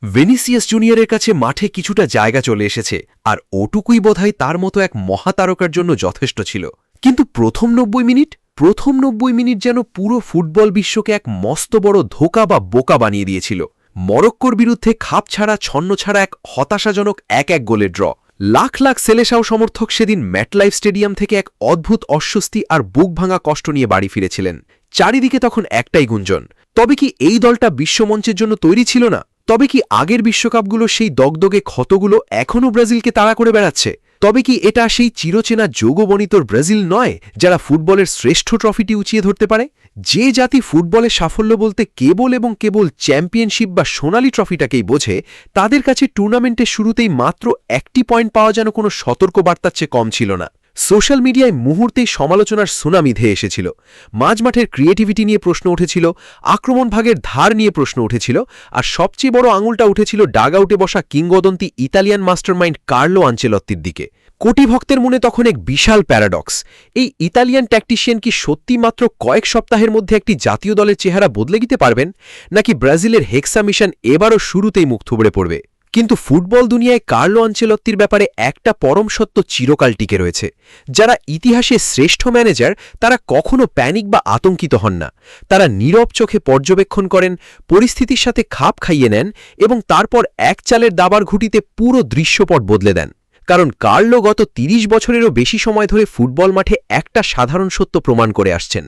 Vinicius জুনিয়রের কাছে মাঠে কিছুটা জায়গা চলে এসেছে, আর ওটুকুই বোধহয় তার মতো এক মহাতারকার জন্য যথেষ্ট ছিল। কিন্তু প্রথম ৯০ মিনিট যেন পুরো ফুটবল বিশ্বকে এক মস্ত বড় ধোঁকা বা বোকা বানিয়ে দিয়েছিল। মরক্কোর বিরুদ্ধে খাপ ছাড়া ছন্ন ছাড়া এক হতাশাজনক ১-১ গোলের ড্র। লাখ লাখ সেলেসাও সমর্থক সেদিন ম্যাটলাইফ স্টেডিয়াম থেকে এক অদ্ভুত অস্বস্তি আর বুক ভাঙা কষ্ট নিয়ে বাড়ি ফিরেছিলেন। চারিদিকে তখন একটাই গুঞ্জন, তবে কি এই দলটা বিশ্বমঞ্চের জন্য তৈরি ছিল না? তবে কি আগের বিশ্বকাপগুলো সেই দগদগে ক্ষতগুলো এখনও ব্রাজিলকে তাড়া করে বেড়াচ্ছে? তবে কি এটা সেই চিরচেনা যোগবনিতর ব্রাজিল নয়, যারা ফুটবলের শ্রেষ্ঠ ট্রফিটি উঁচিয়ে ধরতে পারে? যে জাতি ফুটবলের সাফল্য বলতে কেবল এবং কেবল চ্যাম্পিয়নশিপ বা সোনালি ট্রফিটাকেই বোঝে, তাদের কাছে টুর্নামেন্টের শুরুতেই মাত্র একটি পয়েন্ট পাওয়া যেন কোনো সতর্কবার্তার চেয়ে কম ছিল না। সোশ্যাল মিডিয়ায় মুহূর্তেই সমালোচনার সুনামি ধেয়ে এসেছিল। মাঝমাঠের ক্রিয়েটিভিটি নিয়ে প্রশ্ন উঠেছিল, আক্রমণ ভাগের ধার নিয়ে প্রশ্ন উঠেছিল, আর সবচেয়ে বড় আঙুলটা উঠেছিল ডাগআউটে বসা কিংবদন্তি ইতালিয়ান মাস্টারমাইন্ড কার্লো আনচেলত্তির দিকে। কোটি ভক্তের মনে তখন এক বিশাল প্যারাডক্স। এই ইতালিয়ান ট্যাকটিশিয়ান কি সত্যি মাত্র কয়েক সপ্তাহের মধ্যে একটি জাতীয় দলের চেহারা বদলে দিতে পারবেন, নাকি ব্রাজিলের হেক্সা মিশন এবারও শুরুতেই মুখ থুবড়ে পড়বে? কিন্তু ফুটবল দুনিয়ায় কার্লো আনচেলত্তির ব্যাপারে একটা পরম সত্য চিরকাল টিকে রয়েছে। যারা ইতিহাসে শ্রেষ্ঠ ম্যানেজার, তারা কখনো প্যানিক বা আতঙ্কিত হন না। তারা নীরব চোখে পর্যবেক্ষণ করেন, পরিস্থিতির সাথে খাপ খাইয়ে নেন এবং তারপর এক চালের দাবার ঘুঁটিতে পুরো দৃশ্যপট বদলে দেন। কারণ কার্লো গত ৩০ বছরেরও বেশি সময় ধরে ফুটবল মাঠে একটা সাধারণ সত্য প্রমাণ করে আসছেন,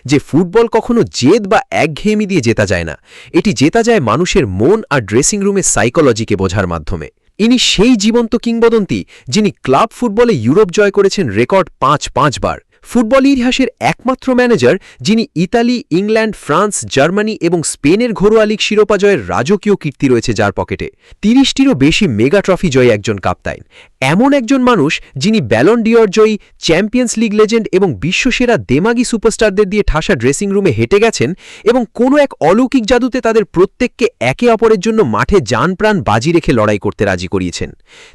যে ফুটবল কখনো জেদ বা একঘেয়েমি দিয়ে জেতা যায় না। এটি জেতা যায় মানুষের মন আর ড্রেসিং রুমের সাইকোলজিকে বোঝার মাধ্যমে। ইনি সেই জীবন্ত কিংবদন্তি যিনি ক্লাব ফুটবলে ইউরোপ জয় করেছেন রেকর্ড ৫ বার। ফুটবল ইতিহাসের একমাত্র ম্যানেজার যিনি ইতালি, ইংল্যান্ড, ফ্রান্স, জার্মানি এবং স্পেনের ঘরোয়া লীগ শিরোপা জয়ের রাজকীয় কীর্তি রয়েছে যার পকেটে। ৩০টিরও বেশি মেগা ট্রফি জয়ী একজন কাপ্তান। এমন একজন মানুষ যিনি ব্যালন ডিওর জয়ী, চ্যাম্পিয়ন্স লিগ লেজেন্ড এবং বিশ্বসেরা দেমাগি সুপারস্টারদের দিয়ে ঠাসা ড্রেসিং রুমে হেঁটে গেছেন এবং কোনো এক অলৌকিক জাদুতে তাদের প্রত্যেককে একে অপরের জন্য মাঠে জানপ্রাণ বাজি রেখে লড়াই করতে রাজি করিয়েছেন।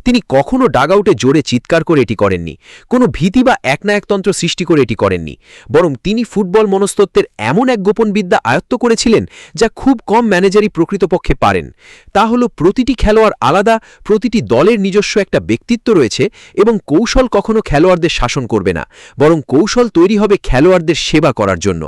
তিনি কখনো ডাগআউটে জোরে চিৎকার করে এটি করেননি, কোনো ভীতি বা একনায়কতন্ত্র সৃষ্টি করে এটি করেননি, বরং তিনি ফুটবল মনস্তত্ত্বের এমন এক গোপন বিদ্যা আয়ত্ত করেছিলেন যা খুব কম ম্যানেজারই প্রকৃতপক্ষে পারেন। তা হল প্রতিটি খেলোয়াড় আলাদা, প্রতিটি দলের নিজস্ব একটা ব্যক্তিত্ব রয়েছে এবং কৌশল কখনো খেলোয়াড়দের শাসন করবে না, বরং কৌশল তৈরি হবে খেলোয়াড়দের সেবা করার জন্য।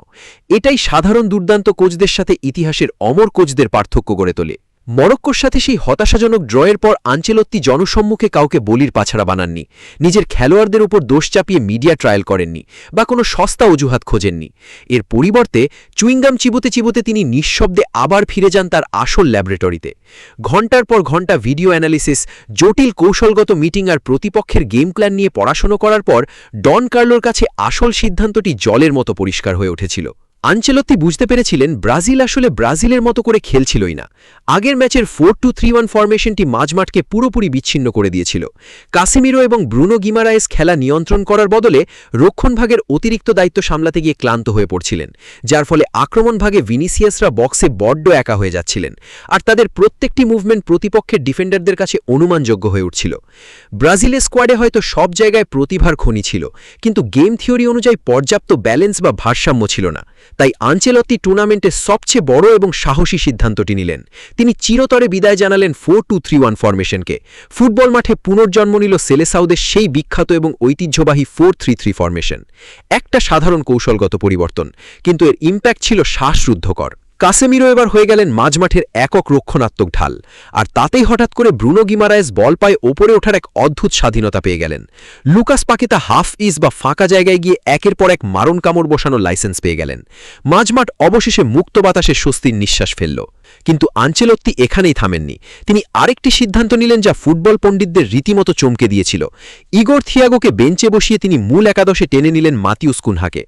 এটাই সাধারণ দুর্দান্ত কোচদের সাথে ইতিহাসের অমর কোচদের পার্থক্য গড়ে তোলে। মরক্কোর সাথে সেই হতাশাজনক ড্রয়ের পর আনচেলত্তি জনসম্মুখে কাউকে বলির পাছাড়া বানাননি, নিজের খেলোয়াড়দের উপর দোষ চাপিয়ে মিডিয়া ট্রায়াল করেননি বা কোনো সস্তা অজুহাত খোঁজেননি। এর পরিবর্তে চুইংগাম চিবোতে চিবোতে তিনি নিঃশব্দে আবার ফিরে যান তার আসল ল্যাবরেটরিতে। ঘণ্টার পর ঘণ্টা ভিডিও অ্যানালিসিস, জটিল কৌশলগত মিটিং আর প্রতিপক্ষের গেম প্ল্যান নিয়ে পড়াশোনা করার পর ডন কার্লোর কাছে আসল সিদ্ধান্তটি জলের মতো পরিষ্কার হয়ে উঠেছিল। আনচেলত্তি বুঝতে পেরেছিলেন ব্রাজিল আসলে ব্রাজিলের মতো করে খেলছিলই না। আগের ম্যাচের 4-2-3-1 ফরমেশনটি মাঝমাঠকে পুরোপুরি বিচ্ছিন্ন করে দিয়েছিল। কাসেমিরো এবং ব্রুনো গিমারায়েস খেলা নিয়ন্ত্রণ করার বদলে রক্ষণভাগের অতিরিক্ত দায়িত্ব সামলাতে গিয়ে ক্লান্ত হয়ে পড়ছিলেন, যার ফলে আক্রমণভাগে ভিনিসিয়াসরা বক্সে বড্ড একা হয়ে যাচ্ছিলেন, আর তাদের প্রত্যেকটি মুভমেন্ট প্রতিপক্ষের ডিফেন্ডারদের কাছে অনুমানযোগ্য হয়ে উঠছিল। ব্রাজিলের স্কোয়াডে হয়তো সব জায়গায় প্রতিভার খনি ছিল, কিন্তু গেম থিওরি অনুযায়ী পর্যাপ্ত ব্যালেন্স বা ভারসাম্য ছিল না। তাই আনচেলত্তি টুর্নামেন্টের সবচেয়ে বড় এবং সাহসী সিদ্ধান্তটি নিলেন। তিনি চিরতরে বিদায় জানালেন 4-2-3-1 ফরমেশনকে। ফুটবল মাঠে পুনর্জন্ম নিল সেলেসাউদের সেই বিখ্যাত এবং ঐতিহ্যবাহী 4-3-3 ফরমেশন। একটা সাধারণ কৌশলগত পরিবর্তন, কিন্তু এর ইম্প্যাক্ট ছিল শ্বাসরুদ্ধকর। কাসেমিরো এবার হয়ে গেলেন মাঝমাঠের একক রক্ষণাত্মক ঢাল, আর তাতেই হঠাৎ করে ব্রুনো গিমারায়েস বল পায়ে ওপরে ওঠার এক অদ্ভুত স্বাধীনতা পেয়ে গেলেন। লুকাস পাকেতা হাফ ইস বা ফাঁকা জায়গায় গিয়ে একের পর এক মারণ কামড় বসানোর লাইসেন্স পেয়ে গেলেন। মাঝমাঠ অবশেষে মুক্ত বাতাসে স্বস্তির নিঃশ্বাস ফেলল। কিন্তু আনচেলত্তি এখানেই থামেননি। তিনি আরেকটি সিদ্ধান্ত নিলেন যা ফুটবল পণ্ডিতদের রীতিমতো চমকে দিয়েছিল। ইগোর থিয়াগোকে বেঞ্চে বসিয়ে তিনি মূল একাদশে টেনে নিলেন মাতিউস কুনহাকে।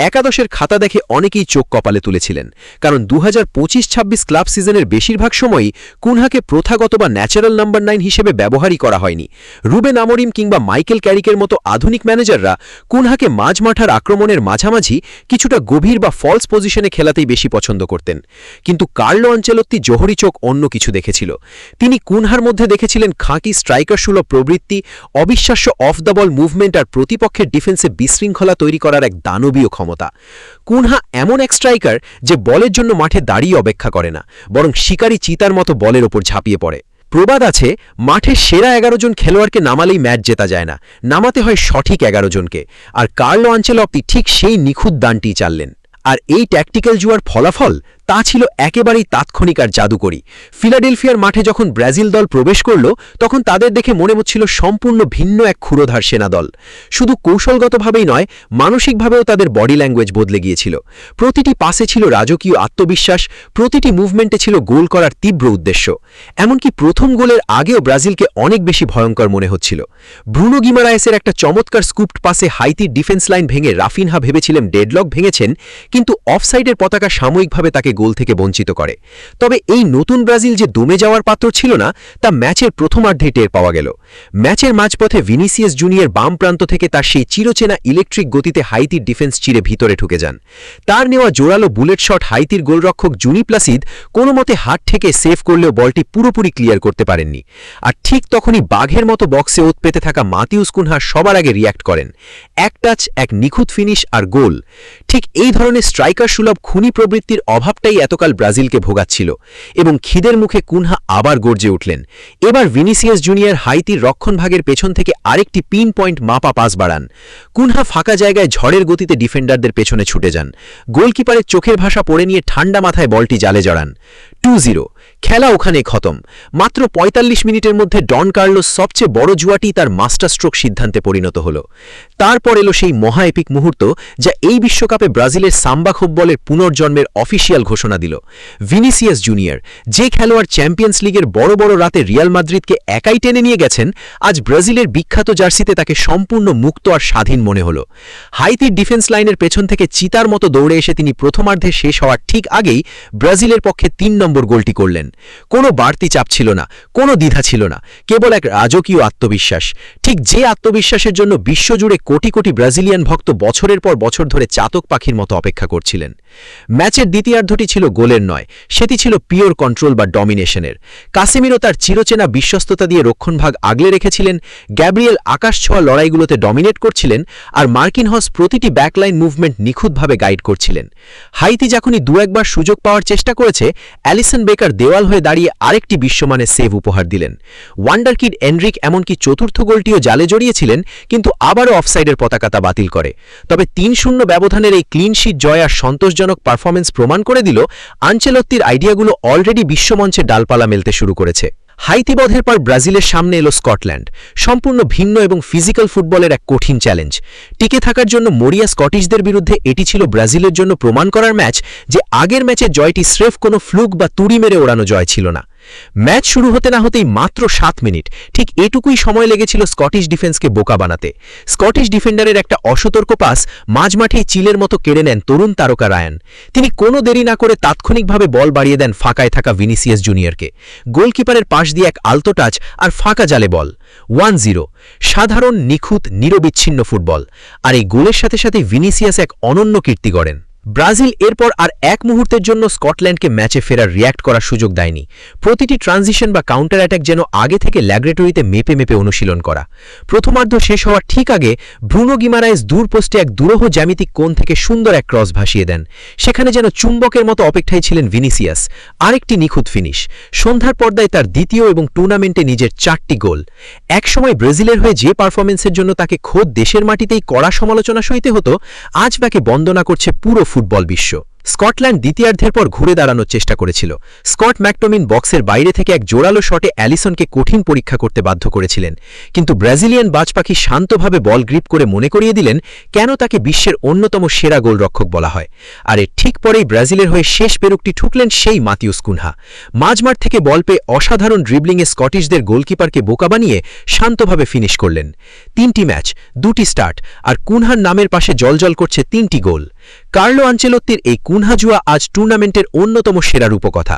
একাদশের খাতা দেখে অনেকেই চোখ কপালে তুলেছিলেন, কারণ ২০২৫-২৬ ক্লাব সিজনের বেশিরভাগ সময়ই কুনহাকে প্রথাগত বা ন্যাচারাল নাম্বার 9 হিসেবে ব্যবহারই করা হয়নি। রুবেন আমোরিম কিংবা মাইকেল ক্যারিকের মতো আধুনিক ম্যানেজাররা কুনহাকে মাঝমাঠার আক্রমণের মাঝামাঝি কিছুটা গভীর বা ফলস পজিশনে খেলাতেই বেশি পছন্দ করতেন। কিন্তু কার্লো আনচেলত্তি জোহরি চোখ অন্য কিছু দেখেছিল। তিনি কুনহার মধ্যে দেখেছিলেন খাঁটি স্ট্রাইকার সুলভ প্রবৃত্তি, অবিশ্বাস্য অফ দ্য বল মুভমেন্ট আর প্রতিপক্ষের ডিফেন্সে বিশৃঙ্খলা তৈরি করার এক দানবীয় ক্ষমতা। কুনহা এমন এক স্ট্রাইকার যে বলের জন্য মাঠে দাঁড়িয়ে অপেক্ষা করে না, বরং শিকারী চিতার মতো বলের ওপর ঝাঁপিয়ে পড়ে। প্রবাদ আছে, মাঠের সেরা 11 জন খেলোয়াড়কে নামালেই ম্যাচ জেতা যায় না, নামাতে হয় সঠিক 11 জনকে। আর কার্লো আনচেলত্তি ঠিক সেই নিখুঁত দানটিই চাললেন। আর এই ট্যাকটিক্যাল জুয়ার ফলাফল তা ছিল একেবারেই তাৎক্ষণিক আর জাদুকরী। ফিলাডেলফিয়ার মাঠে যখন ব্রাজিল দল প্রবেশ করল, তখন তাদের দেখে মনে হচ্ছিল সম্পূর্ণ ভিন্ন এক ক্ষুরোধার সেনাদল। শুধু কৌশলগতভাবেই নয়, মানসিকভাবেও তাদের বডি ল্যাঙ্গুয়েজ বদলে গিয়েছিল। প্রতিটি পাসে ছিল রাজকীয় আত্মবিশ্বাস, প্রতিটি মুভমেন্টে ছিল গোল করার তীব্র উদ্দেশ্য। এমনকি প্রথম গোলের আগেও ব্রাজিলকে অনেক বেশি ভয়ঙ্কর মনে হচ্ছিল। ব্রুনো গিমারায়েসের একটা চমৎকার স্কুপড পাসে হাইতির ডিফেন্স লাইন ভেঙে রাফিনহা ভেবেছিলেন ডেডলক ভেঙেছেন, কিন্তু অফসাইডের পতাকা সাময়িকভাবে তাকে গোল থেকে বঞ্চিত করে। তবে এই নতুন ব্রাজিল যে দমে যাওয়ার পাত্র ছিল না, তা ম্যাচের প্রথমার্ধেই টের পাওয়া গেল। ম্যাচের মাঝপথে ভিনিসিয়াস জুনিয়র বাম প্রান্ত থেকে তার সেই চিরচেনা ইলেকট্রিক গতিতে হাইতির ডিফেন্স চিরে ভিতরে ঢুকে যান। তার নেওয়া জোরালো বুলেট শট হাইতির গোলরক্ষক জুনি প্লাসিদ কোনোমতে হাত থেকে সেভ করলেও বলটি পুরোপুরি ক্লিয়ার করতে পারেননি। আর ঠিক তখনই বাঘের মতো বক্সে ওত পেতে থাকা মাতিউস কুনহা সবার আগে রিয়্যাক্ট করেন। এক টাচ, এক নিখুঁত ফিনিশ আর গোল। ঠিক এই ধরনের স্ট্রাইকার সুলভ খুনি প্রবৃত্তির অভাবটাই এতকাল ব্রাজিলকে ভোগাচ্ছিল। এবং খিদের মুখে কুনহা আবার গর্জে উঠলেন। এবার ভিনিসিয়াস জুনিয়র হাইতির রক্ষণভাগের পেছন থেকে আরেকটি পিন পয়েন্ট মাপা পাস বাড়ান। কুনহা ফাঁকা জায়গায় ঝড়ের গতিতে ডিফেন্ডারদের পেছনে ছুটে যান। গোলকিপারের চোখের ভাষা পড়ে নিয়ে ঠান্ডা মাথায় বলটি জালে জড়ান। 2-0। খেলা ওখানে খতম। মাত্র ৪৫ মিনিটের মধ্যে ডন কার্লোস সবচেয়ে বড় জুয়াটি তার মাস্টার স্ট্রোক সিদ্ধান্তে পরিণত হল। তারপর এলো সেই মহা এপিক মুহূর্ত, যা এই বিশ্বকাপে ব্রাজিলের সাম্বা ফুটবলের পুনর্জন্মের অফিসিয়াল ঘোষণা দিল। ভিনিসিয়াস জুনিয়র, যে খেলোয়াড় চ্যাম্পিয়ন্স লিগের বড় বড় রাতে রিয়াল মাদ্রিদকে একাই টেনে নিয়ে গেছেন, আজ ব্রাজিলের বিখ্যাত জার্সিতে তাকে সম্পূর্ণ মুক্ত আর স্বাধীন মনে হল। হাইতির ডিফেন্স লাইনের পেছন থেকে চিতার মতো দৌড়ে এসে তিনি প্রথমার্ধে শেষ হওয়ার ঠিক আগেই ব্রাজিলের পক্ষে ৩ নম্বর গোলটি করলেন। কোনো বাড়তি চাপ ছিল না, কোনো দ্বিধা ছিল না, কেবল এক রাজকীয় আত্মবিশ্বাস। ঠিক যে আত্মবিশ্বাসের জন্য বিশ্বজুড়ে কোটি কোটি ব্রাজিলিয়ান ভক্ত বছরের পর বছর ধরে চাতক পাখির মতো অপেক্ষা করছিলেন। ম্যাচের দ্বিতীয়ার্ধটি ছিল গোলের নয়, সেটি ছিল পিওর কন্ট্রোল বা ডমিনেশনের। কাসেমিরো তার চিরচেনা বিশ্বস্ততা দিয়ে রক্ষণভাগ আগলে রেখেছিলেন, গ্যাব্রিয়েল আকাশ ছোঁয়া লড়াইগুলোতে ডমিনেট করছিলেন, আর মার্কিনহস প্রতিটি ব্যাকলাইন মুভমেন্ট নিখুঁতভাবে গাইড করছিলেন। হাইতি যখনই দু একবার সুযোগ পাওয়ার চেষ্টা করেছে, অ্যালিসন বেকার দেওয়াল হয়ে দাঁড়িয়ে আরেকটি বিশ্বমানের সেভ উপহার দিলেন। ওয়ান্ডারকিড এনরিক এমনকি চতুর্থ গোলটিও জালে জড়িয়েছিলেন, কিন্তু আবারও অফসাইডের পতাকা তা বাতিল করে। তবে ৩-০ ব্যবধানের এই ক্লিনশিট জয় আর সন্তোষজনক পারফরমেন্স প্রমাণ করে দিল, আনচেলত্তির আইডিয়াগুলো অলরেডি বিশ্বমঞ্চে ডালপালা মেলতে শুরু করেছে। হাইতি বধের পর ব্রাজিলের সামনে এলো স্কটল্যান্ড, সম্পূর্ণ ভিন্ন এবং ফিজিক্যাল ফুটবলের এক কঠিন চ্যালেঞ্জ। টিকে থাকার জন্য মরিয়া স্কটিশদের বিরুদ্ধে এটি ছিল ব্রাজিলের জন্য প্রমাণ করার ম্যাচ যে আগের ম্যাচের জয়টি স্রেফ কোনো ফ্লুক বা তুড়ি মেরে ওড়ানো জয় ছিল না। ম্যাচ শুরু হতে না হতেই মাত্র 7 মিনিট, ঠিক এটুকুই সময় লেগেছিল স্কটিশ ডিফেন্সকে বোকা বানাতে। স্কটিশ ডিফেন্ডারের একটা অসতর্ক পাস মাঝমাঠেই চিলের মতো কেড়ে নেন তরুণ তারকা রায়ান। তিনি কোনো দেরি না করে তাৎক্ষণিকভাবে বল বাড়িয়ে দেন ফাঁকায় থাকা ভিনিসিয়াস জুনিয়রকে। গোলকিপারের পাশ দিয়ে এক আলতো টাচ আর ফাঁকা জালে বল। 1-0। সাধারণ, নিখুঁত, নিরবিচ্ছিন্ন ফুটবল। আর এই গোলের সাথে সাথে ভিনিসিয়াস এক অনন্য কীর্তি গড়েন। ব্রাজিল এরপর আর এক মুহূর্তের জন্য স্কটল্যান্ডকে ম্যাচে ফেরার রিয়্যাক্ট করার সুযোগ দেয়নি। প্রতিটি ট্রানজিশন বা কাউন্টার অ্যাটাক যেন আগে থেকে ল্যাবরেটরিতে মেপে মেপে অনুশীলন করা। প্রথমার্ধ শেষ হওয়ার ঠিক আগে ব্রুনো গিমারায়েস দূর পোস্টে এক দুরূহ জ্যামিতিক কোণ থেকে সুন্দর এক ক্রস ভাসিয়ে দেন। সেখানে যেন চুম্বকের মতো অপেক্ষায় ছিলেন ভিনিসিয়াস। আরেকটি নিখুঁত ফিনিশ। সন্ধ্যার পর্দায় তার দ্বিতীয় এবং টুর্নামেন্টে নিজের 4টি গোল। একসময় ব্রাজিলের হয়ে যে পারফরমেন্সের জন্য তাকে খোদ দেশের মাটিতেই কড়া সমালোচনা সইতে হতো, আজ তাকে বন্দনা করছে পুরো ফুটবল বিশ্ব। স্কটল্যান্ড দ্বিতীয়ার্ধের পর ঘুরে দাঁড়ানোর চেষ্টা করেছিল। স্কট ম্যাকটমিন বক্সের বাইরে থেকে এক জোরালো শটে অ্যালিসনকে কঠিন পরীক্ষা করতে বাধ্য করেছিলেন, কিন্তু ব্রাজিলিয়ান বাজপাখি শান্তভাবে বল গ্রিপ করে মনে করিয়ে দিলেন কেন তাকে বিশ্বের অন্যতম সেরা গোলরক্ষক বলা হয়। আর এর ঠিক পরেই ব্রাজিলের হয়ে শেষ পেরুকটি ঠুকলেন সেই মাতিউস কুনহা। মাঝমাঠ থেকে বল পেয়ে অসাধারণ ড্রিবলিংয়ে স্কটিশদের গোলকিপারকে বোকা বানিয়ে শান্তভাবে ফিনিশ করলেন। 3টি ম্যাচ, 2টি স্টার্ট, আর কুনহার নামের পাশে জলজল করছে 3টি গোল। কার্লো আনচেলত্তির এই কুনহা জুয়া আজ টুর্নামেন্টের অন্যতম সেরা রূপকথা।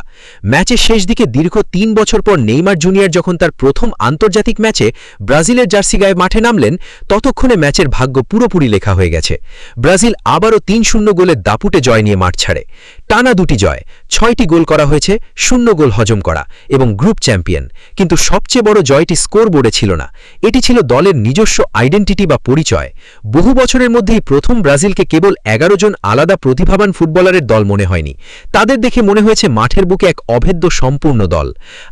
ম্যাচের শেষ দিকে দীর্ঘ 3 বছর পর নেইমার জুনিয়র যখন তার প্রথম আন্তর্জাতিক ম্যাচে ব্রাজিলের জার্সি গায়ে মাঠে নামলেন, ততক্ষণে ম্যাচের ভাগ্য পুরোপুরি লেখা হয়ে গেছে। ব্রাজিল আবারও 3-0 গোলের দাপুটে জয় নিয়ে মাঠ ছাড়ে। টানা 2টি জয়, 6টি গোল করা হয়েছে, 0 গোল হজম করা এবং গ্রুপ চ্যাম্পিয়ন। কিন্তু সবচেয়ে বড় জয়টি স্কোরবোর্ডে ছিল না, এটি ছিল দলের নিজস্ব আইডেন্টিটি বা পরিচয়। বহু বছরের মধ্যেই প্রথম ব্রাজিলকে কেবল 11 জন আলাদা প্রতিভাবান ফুটবলারের দল মনে হয়নি, তাদের দেখে মনে হয়েছে মাঠের বুকে এক অভেদ্য সম্পূর্ণ দল।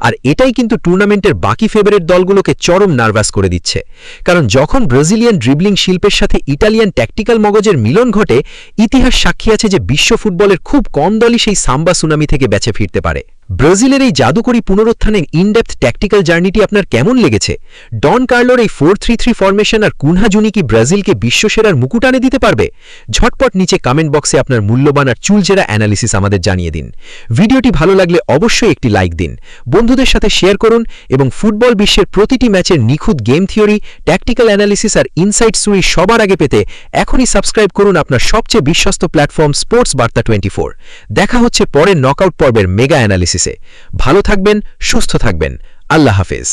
আর এটাই কিন্তু টুর্নামেন্টের বাকি ফেভারিট দলগুলোকে চরম নার্ভাস করে দিচ্ছে, কারণ যখন ব্রাজিলিয়ান ড্রিবলিং শিল্পের সাথে ইটালিয়ান ট্যাকটিক্যাল মগজের মিলন ঘটে, ইতিহাস সাক্ষী আছে যে বিশ্ব ফুটবলের খুব কম দলই সেই সাম্বা সুনামি থেকে বেঁচে ফিরতে পারে। ব্রাজিলের এই জাদুকরী পুনরুত্থানের ইনডেপথ ট্যাকটিক্যাল জার্নিটি আপনার কেমন লেগেছে? ডন কার্লোর এই 4-3-3 ফরমেশন আর কুনহা জুনি কি ব্রাজিলকে বিশ্বসেরার মুকুট আনে দিতে পারবে? ঝটপট নিচে কমেন্ট বক্সে আপনার মূল্যবান আর চুলচেরা অ্যানালিসিস আমাদের জানিয়ে দিন। ভিডিওটি ভালো লাগলে অবশ্যই একটি লাইক দিন, বন্ধুদের সাথে শেয়ার করুন এবং ফুটবল বিশ্বের প্রতিটি ম্যাচের নিখুঁত গেম থিওরি, ট্যাকটিক্যাল অ্যানালিসিস আর ইনসাইট স্টোরি সবার আগে পেতে এখনই সাবস্ক্রাইব করুন আপনার সবচেয়ে বিশ্বস্ত প্ল্যাটফর্ম স্পোর্টস বার্তা 24। দেখা হচ্ছে পরের নকআউট পর্বের মেগা অ্যানালিসিসে। ভালো থাকবেন, সুস্থ থাকবেন। আল্লাহ হাফেজ।